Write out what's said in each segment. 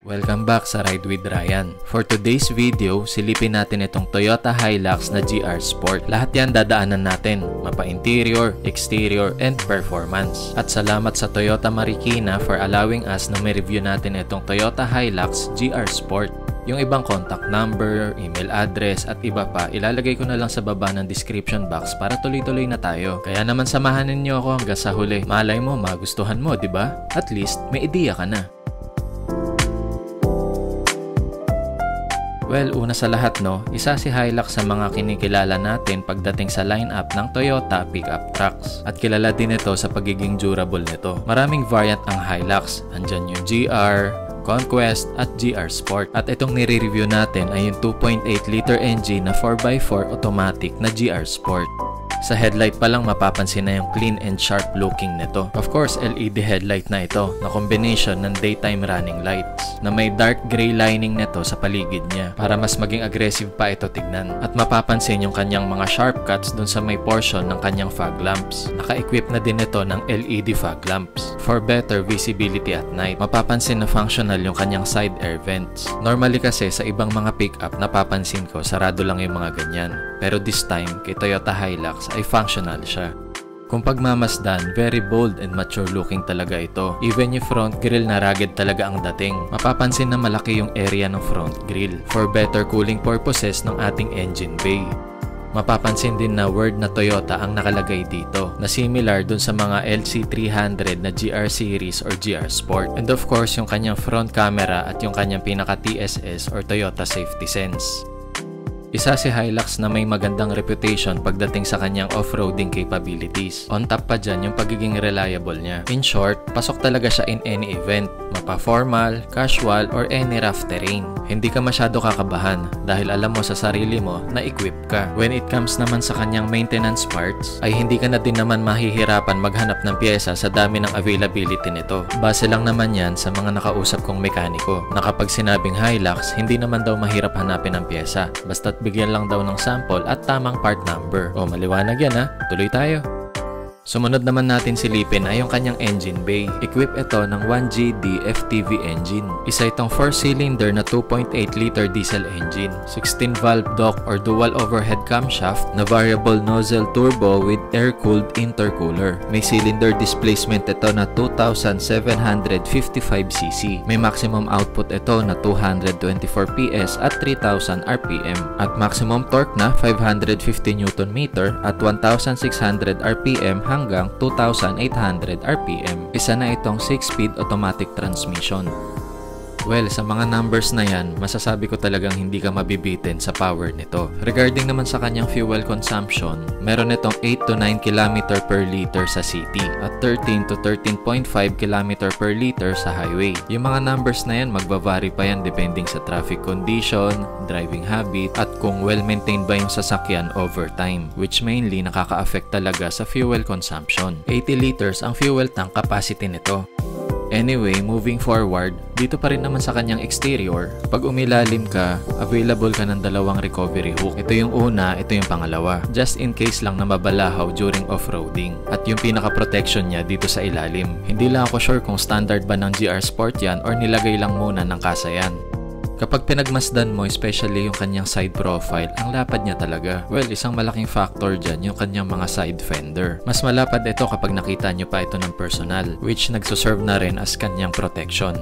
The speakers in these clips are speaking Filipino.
Welcome back sa Ride with Ryan. For today's video, silipin natin itong Toyota Hilux na GR Sport. Lahat yan dadaanan natin, mapa interior, exterior, and performance. At salamat sa Toyota Marikina for allowing us na may review natin itong Toyota Hilux GR Sport. Yung ibang contact number, email address, at iba pa, ilalagay ko na lang sa baba ng description box para tuloy-tuloy na tayo. Kaya naman samahan ninyo ako hanggang sa huli. Malay mo, magustuhan mo, di ba? At least, may ideya ka na. Well, una sa lahat isa si Hilux sa mga kinikilala natin pagdating sa lineup ng Toyota pickup trucks. At kilala din ito sa pagiging durable nito. Maraming variant ang Hilux. Andyan yung GR, Conquest at GR Sport. At itong nire-review natin ay yung 2.8 liter engine na 4x4 automatic na GR Sport. Sa headlight pa lang mapapansin na yung clean and sharp looking nito. Of course, LED headlight na ito na combination ng daytime running lights na may dark gray lining nito sa paligid niya para mas maging aggressive pa ito tignan. At mapapansin yung kanyang mga sharp cuts dun sa may portion ng kanyang fog lamps. Naka-equip na din ito ng LED fog lamps for better visibility at night. Mapapansin na functional yung kanyang side air vents. Normally kasi sa ibang mga pickup napapansin ko sarado lang yung mga ganyan. Pero this time, kay Toyota Hilux ay functional siya. Kung pagmamasdan, very bold and mature looking talaga ito. Even yung front grille na rugged talaga ang dating. Mapapansin na malaki yung area ng front grille for better cooling purposes ng ating engine bay. Mapapansin din na word na Toyota ang nakalagay dito na similar dun sa mga LC300 na GR Series or GR Sport. And of course, yung kanyang front camera at yung kanyang pinaka TSS or Toyota Safety Sense. Isa si Hilux na may magandang reputation pagdating sa kanyang off-roading capabilities. On top pa dyan yung pagiging reliable niya. In short, pasok talaga siya in any event, mapa formal, casual, or any rough terrain. Hindi ka masyado kakabahan dahil alam mo sa sarili mo na equip ka. When it comes naman sa kanyang maintenance parts, ay hindi ka na din naman mahihirapan maghanap ng pyesa sa dami ng availability nito. Base lang naman yan sa mga nakausap kong mekaniko na kapag sinabing Hilux, hindi naman daw mahirap hanapin ang pyesa. Basta't bigyan lang daw ng sample at tamang part number. O maliwanag yan ha, tuloy tayo. Sumunod naman natin silipin ay yung kanyang engine bay. Equip ito ng 1GD FTV engine. Isa itong 4-cylinder na 2.8 liter diesel engine, 16-valve DOC or dual overhead camshaft na variable nozzle turbo with air-cooled intercooler. May cylinder displacement ito na 2,755cc. May maximum output ito na 224 PS at 3,000 RPM. At maximum torque na 550 Nm at 1,600 RPM hanggang 2,800 RPM. Isa na itong 6-speed automatic transmission. Well, sa mga numbers na yan, masasabi ko talagang hindi ka mabibitin sa power nito. Regarding naman sa kanyang fuel consumption, meron itong 8 to 9 km per liter sa city at 13 to 13.5 km per liter sa highway. Yung mga numbers na yan, magbavari pa yan depending sa traffic condition, driving habit, at kung well-maintained ba yung sasakyan over time, which mainly nakaka-affect talaga sa fuel consumption. 80 liters ang fuel tank capacity nito. Anyway, moving forward, dito pa rin naman sa kanyang exterior, pag umilalim ka, available ka ng dalawang recovery hook. Ito yung una, ito yung pangalawa. Just in case lang na mabalahaw during off-roading. At yung pinaka-protection niya dito sa ilalim. Hindi lang ako sure kung standard ba ng GR Sport yan or nilagay lang muna ng kasa yan. Kapag pinagmasdan mo, especially yung kanyang side profile, ang lapad niya talaga. Well, isang malaking factor dyan yung kanyang mga side fender. Mas malapad ito kapag nakita nyo pa ito ng personal, which nagsuserve na rin as kanyang protection.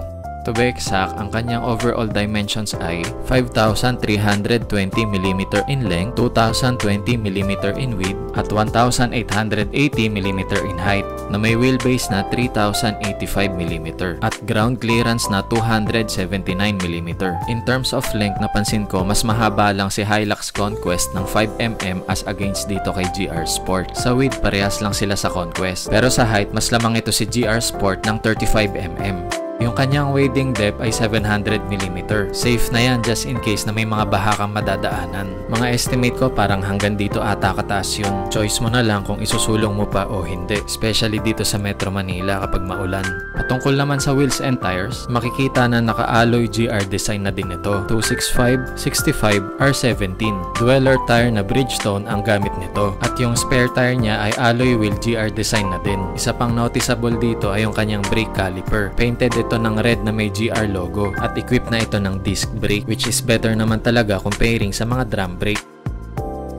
To be exact, ang kanyang overall dimensions ay 5,320mm in length, 2,020mm in width, at 1,880mm in height, na may wheelbase na 3,085mm, at ground clearance na 279mm. In terms of length, napansin ko, mas mahaba lang si Hilux Conquest ng 5mm as against dito kay GR Sport. Sa width, parehas lang sila sa Conquest. Pero sa height, mas lamang ito si GR Sport ng 35mm. Yung kanyang wading depth ay 700mm. Safe na yan just in case na may mga baha kang madadaanan. Mga estimate ko parang hanggang dito ata kataas yun. Choice mo na lang kung isusulong mo pa o hindi. Especially dito sa Metro Manila kapag maulan. Patungkol naman sa wheels and tires, makikita na naka-alloy GR design na din ito. 265, 65, R17. Dweller tire na Bridgestone ang gamit nito. At yung spare tire niya ay alloy wheel GR design na din. Isa pang noticeable dito ay yung kanyang brake caliper. Painted ito ng red na may GR logo at equipped na ito ng disc brake, which is better naman talaga comparing sa mga drum brake.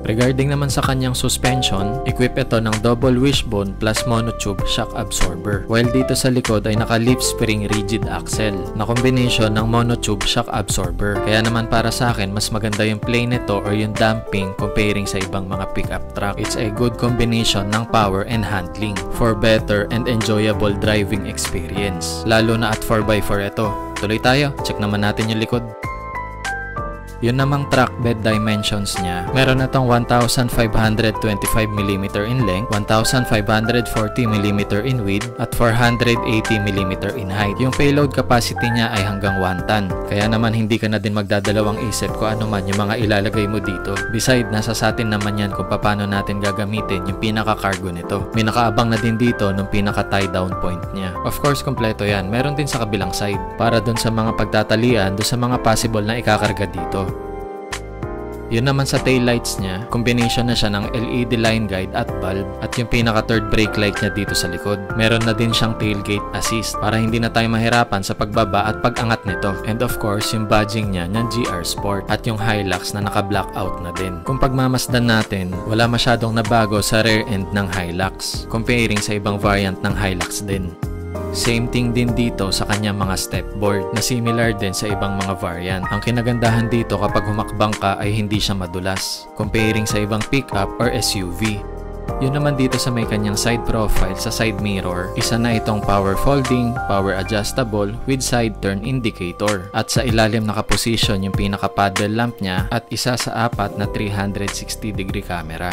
Regarding naman sa kanyang suspension, equip ito ng double wishbone plus monotube shock absorber. While dito sa likod ay naka-leaf spring rigid axle na combination ng monotube shock absorber. Kaya naman para sa akin, mas maganda yung plain nito or yung damping comparing sa ibang mga pickup truck. It's a good combination ng power and handling for better and enjoyable driving experience. Lalo na at 4x4 ito. Tuloy tayo, check naman natin yung likod. Yun namang truck bed dimensions niya, meron na itong 1,525mm in length, 1,540mm in width, at 480mm in height. Yung payload capacity niya ay hanggang 1 ton. Kaya naman hindi ka na din magdadalawang isip kung ano man yung mga ilalagay mo dito. Beside, nasa sa atin naman yan kung paano natin gagamitin yung pinaka-cargo nito. May nakaabang na din dito nung pinaka-tie down point niya. Of course, kompleto yan. Meron din sa kabilang side para dun sa mga pagtatalian, dun sa mga possible na ikakarga dito. Yun naman sa taillights niya, combination na siya ng LED line guide at bulb at yung pinaka third brake light niya dito sa likod. Meron na din siyang tailgate assist para hindi na tayo mahirapan sa pagbaba at pag-angat nito. And of course, yung badging niya ng GR Sport at yung Hilux na naka-blackout na din. Kung pagmamasdan natin, wala masyadong nabago sa rear end ng Hilux comparing sa ibang variant ng Hilux din. Same thing din dito sa kanyang mga stepboard na similar din sa ibang mga variant. Ang kinagandahan dito kapag humakbang ka ay hindi siya madulas comparing sa ibang pickup or SUV. Yun naman dito sa may kanyang side profile sa side mirror, isa na itong power folding, power adjustable with side turn indicator. At sa ilalim nakaposisyon yung pinaka paddle lamp niya at isa sa 4 na 360 degree camera.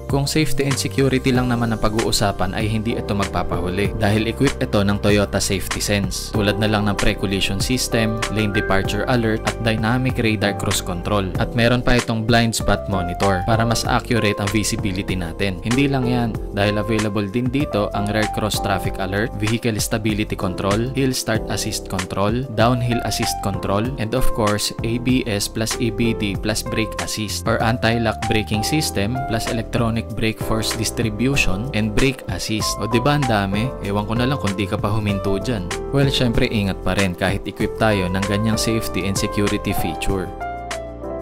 Kung safety and security lang naman ang pag-uusapan ay hindi ito magpapahuli dahil equipped ito ng Toyota Safety Sense tulad na lang ng pre-collision system, lane departure alert at dynamic radar cruise control. At meron pa itong blind spot monitor para mas accurate ang visibility natin. Hindi lang yan dahil available din dito ang rear cross traffic alert, vehicle stability control, hill start assist control, downhill assist control, and of course ABS plus EBD plus brake assist or anti-lock braking system plus electronic brake force distribution and brake assist. O diba ang dami? Ewan ko na lang kung di ka pa huminto dyan. Well, syempre ingat pa rin kahit equip tayo ng ganyang safety and security feature.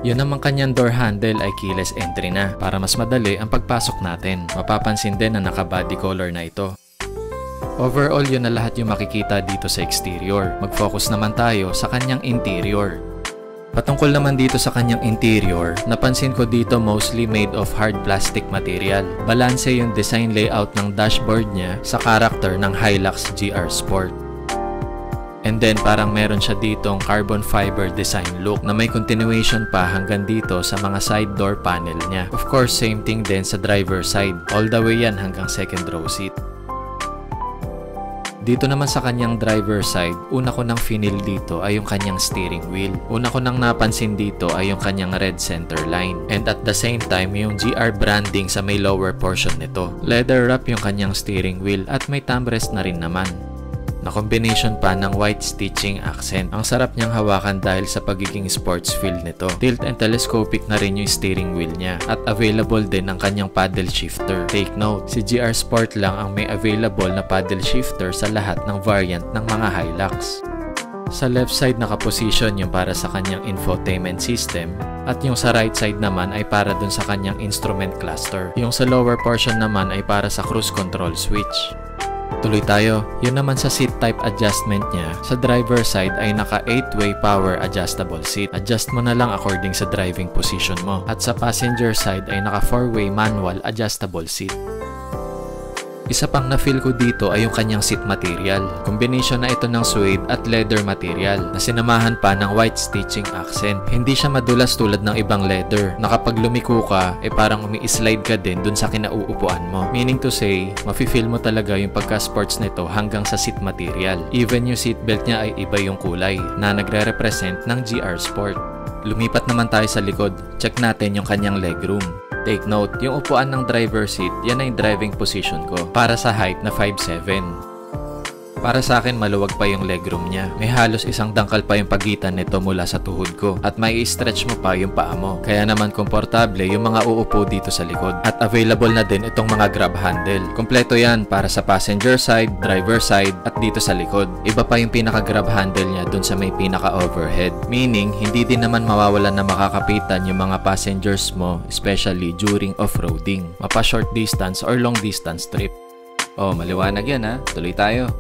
Yun naman kanyang door handle ay keyless entry na para mas madali ang pagpasok natin. Mapapansin din na naka-body color na ito. Overall, yun na lahat yung makikita dito sa exterior. Mag-focus naman tayo sa kanyang interior. Patungkol naman dito sa kanyang interior, napansin ko dito mostly made of hard plastic material. Balanse yung design layout ng dashboard niya sa character ng Hilux GR Sport. And then parang meron siya ditong carbon fiber design look na may continuation pa hanggang dito sa mga side door panel niya. Of course, same thing din sa driver side. All the way yan hanggang second row seat. Dito naman sa kanyang driver side, una ko nang finil dito ay yung kanyang steering wheel. Una ko nang napansin dito ay yung kanyang red center line. And at the same time, yung GR branding sa may lower portion nito. Leather wrap yung kanyang steering wheel at may thumb rest na rin naman. Na combination pa ng white stitching accent. Ang sarap niyang hawakan dahil sa pagiging sports feel nito. Tilt and telescopic na rin yung steering wheel niya at available din ang kanyang paddle shifter. Take note, si GR Sport lang ang may available na paddle shifter sa lahat ng variant ng mga Hilux. Sa left side nakaposition yung para sa kanyang infotainment system at yung sa right side naman ay para dun sa kanyang instrument cluster. Yung sa lower portion naman ay para sa cruise control switch. Tuloy tayo. Yun naman sa seat type adjustment niya. Sa driver side ay naka 8-way power adjustable seat. Adjust mo na lang according sa driving position mo. At sa passenger side ay naka 4-way manual adjustable seat. Isa pang na-feel ko dito ay yung kanyang seat material. Combination na ito ng suede at leather material na sinamahan pa ng white stitching accent. Hindi siya madulas tulad ng ibang leather na kapag lumiko ka, parang umi-slide ka din dun sa kinauupuan mo. Meaning to say, mafe-feel mo talaga yung pagka-sports nito hanggang sa seat material. Even yung seatbelt niya ay iba yung kulay na nagre-represent ng GR Sport. Lumipat naman tayo sa likod. Check natin yung kanyang legroom. Take note, yung upuan ng driver seat, yan ay driving position ko para sa height na 5'7". Para sa akin, maluwag pa yung legroom niya. May halos isang dangkal pa yung pagitan nito mula sa tuhod ko at may i-stretch mo pa yung paa mo. Kaya naman komportable yung mga uupo dito sa likod. At available na din itong mga grab handle. Kompleto yan para sa passenger side, driver side at dito sa likod. Iba pa yung pinaka-grab handle niya dun sa may pinaka-overhead. Meaning, hindi din naman mawawalan na makakapitan yung mga passengers mo, especially during off-roading. Mapa short distance or long distance trip. Oh, maliwanag yan ha. Tuloy tayo.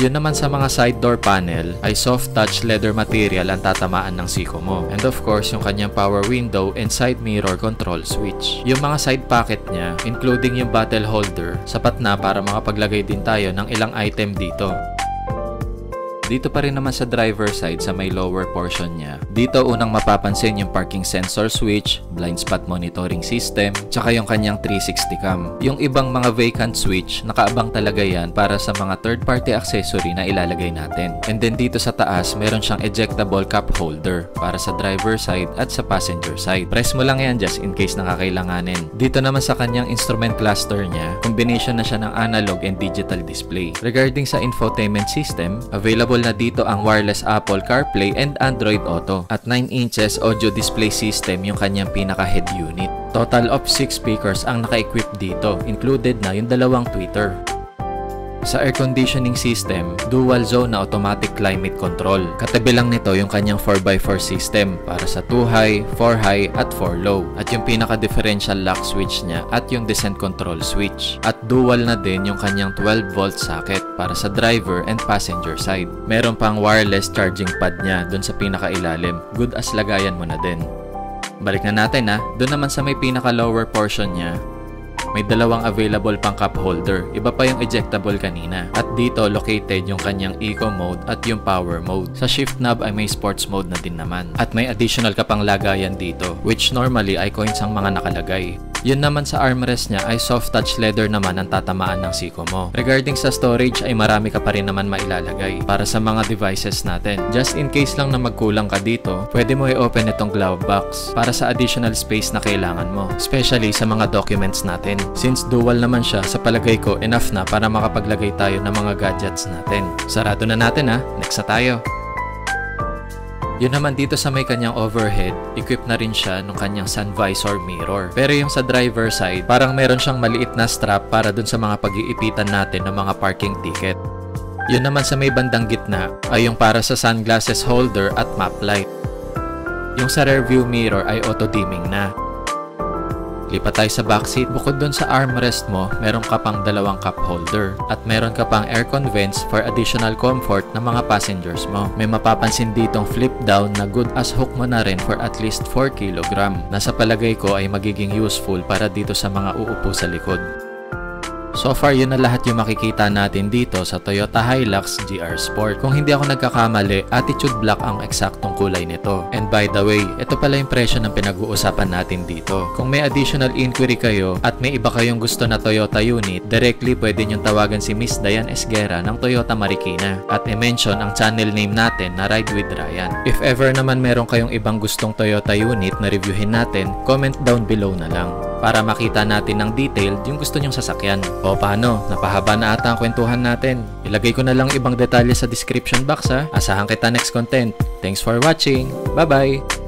Yun naman sa mga side door panel ay soft touch leather material ang tatamaan ng siko mo. And of course, yung kanyang power window and side mirror control switch. Yung mga side pocket niya, including yung bottle holder, sapat na para makapaglagay din tayo ng ilang item dito. Dito pa rin naman sa driver side sa may lower portion niya. Dito unang mapapansin yung parking sensor switch, blind spot monitoring system, tsaka yung kanyang 360 cam. Yung ibang mga vacant switch, nakaabang talaga yan para sa mga third party accessory na ilalagay natin. And then dito sa taas, meron siyang ejectable cup holder para sa driver side at sa passenger side. Press mo lang yan just in case nakakailanganin. Dito naman sa kanyang instrument cluster niya, combination na siya ng analog and digital display. Regarding sa infotainment system, available na dito ang wireless Apple CarPlay and Android Auto at 9 inches audio display system yung kanyang pinaka-head unit. Total of 6 speakers ang naka-equip dito, included na yung dalawang tweeter. Sa air conditioning system, dual zone na automatic climate control. Katabi lang nito yung kanyang 4x4 system para sa 2 high, 4 high at 4 low. At yung pinaka-differential lock switch niya at yung descent control switch. At dual na din yung kanyang 12 volt socket para sa driver and passenger side. Meron pang wireless charging pad niya dun sa pinaka-ilalim. Good as lagayan mo na din. Balik na natin ha. Doon naman sa may pinaka-lower portion niya, may dalawang available pang cup holder. Iba pa yung ejectable kanina. At dito located yung kanyang eco mode at yung power mode. Sa shift knob ay may sports mode na din naman. At may additional ka pang lagayan dito, which normally ay coins ang mga nakalagay. Yun naman sa armrest niya ay soft touch leather naman ang tatamaan ng siko mo. Regarding sa storage ay marami ka pa rin naman mailalagay para sa mga devices natin. Just in case lang na magkulang ka dito, pwede mo i-open itong glove box para sa additional space na kailangan mo, especially sa mga documents natin. Since dual naman siya, sa palagay ko enough na para makapaglagay tayo ng mga gadgets natin. Sarado na natin ha, next na tayo. Yun naman dito sa may kanyang overhead, equip na rin siya ng kanyang sun visor mirror. Pero yung sa driver side, parang meron siyang maliit na strap para dun sa mga pag-iipitan natin ng mga parking ticket. Yun naman sa may bandang gitna ay yung para sa sunglasses holder at map light. Yung sa rear view mirror ay auto-dimming na. Lipat tayo sa backseat. Bukod dun sa armrest mo, meron ka pang dalawang cup holder at meron ka pang aircon vents for additional comfort ng mga passengers mo. May mapapansin ditong flip down na good as hook mo na rin for at least 4 kg. Nasa palagay ko ay magiging useful para dito sa mga uupo sa likod. So far, yun na lahat yung makikita natin dito sa Toyota Hilux GR Sport. Kung hindi ako nagkakamali, attitude black ang eksaktong kulay nito. And by the way, ito pala yung presyo ng pinag-uusapan natin dito. Kung may additional inquiry kayo at may iba kayong gusto na Toyota unit, directly pwede nyong tawagan si Miss Diane Esguera ng Toyota Marikina at i-mention ang channel name natin na Ride with Ryan. If ever naman meron kayong ibang gustong Toyota unit na reviewin natin, comment down below na lang para makita natin ng detailed yung gusto nyong sasakyan. O paano? Napahaba na ata ang kwentuhan natin. Ilagay ko na lang ibang detalye sa description box ha. Asahan kita next content. Thanks for watching. Bye-bye!